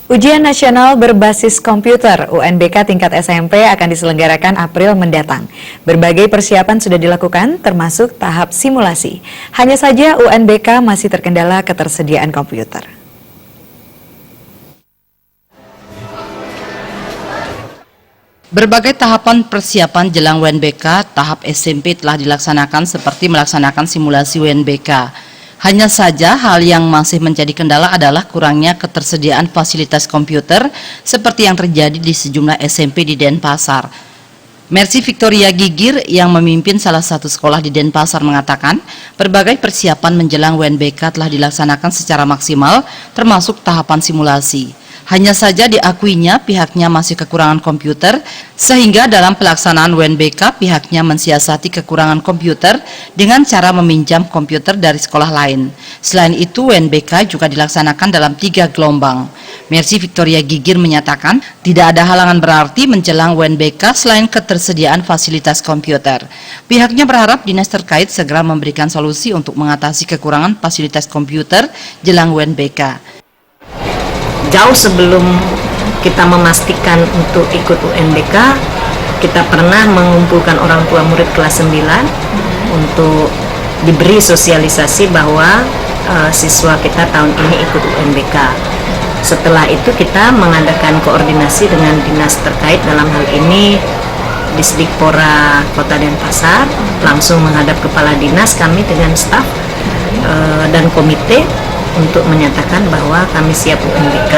Ujian nasional berbasis komputer UNBK tingkat SMP akan diselenggarakan April mendatang. Berbagai persiapan sudah dilakukan, termasuk tahap simulasi. Hanya saja UNBK masih terkendala ketersediaan komputer. Berbagai tahapan persiapan jelang UNBK, tahap SMP telah dilaksanakan seperti melaksanakan simulasi UNBK. Hanya saja hal yang masih menjadi kendala adalah kurangnya ketersediaan fasilitas komputer seperti yang terjadi di sejumlah SMP di Denpasar. Mercy Victoria Gigir yang memimpin salah satu sekolah di Denpasar mengatakan, berbagai persiapan menjelang UNBK telah dilaksanakan secara maksimal termasuk tahapan simulasi. Hanya saja diakuinya pihaknya masih kekurangan komputer, sehingga dalam pelaksanaan UNBK pihaknya mensiasati kekurangan komputer dengan cara meminjam komputer dari sekolah lain. Selain itu, UNBK juga dilaksanakan dalam 3 gelombang. Mercy Victoria Gigir menyatakan, tidak ada halangan berarti menjelang UNBK selain ketersediaan fasilitas komputer. Pihaknya berharap dinas terkait segera memberikan solusi untuk mengatasi kekurangan fasilitas komputer jelang UNBK. Jauh sebelum kita memastikan untuk ikut UNBK, kita pernah mengumpulkan orang tua murid kelas 9 untuk diberi sosialisasi bahwa siswa kita tahun ini ikut UNBK. Setelah itu kita mengadakan koordinasi dengan dinas terkait, dalam hal ini Disdikpora Kota Denpasar, langsung menghadap kepala dinas kami dengan staf dan komite untuk menyatakan bahwa kami siap UNBK.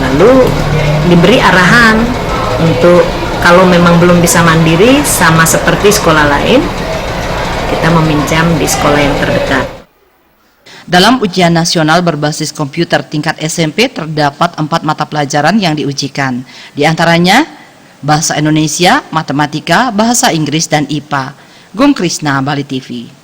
Lalu diberi arahan untuk kalau memang belum bisa mandiri sama seperti sekolah lain, kita meminjam di sekolah yang terdekat. Dalam ujian nasional berbasis komputer tingkat SMP terdapat 4 mata pelajaran yang diujikan. Di antaranya Bahasa Indonesia, Matematika, Bahasa Inggris, dan IPA. Gung Krisna, Bali TV.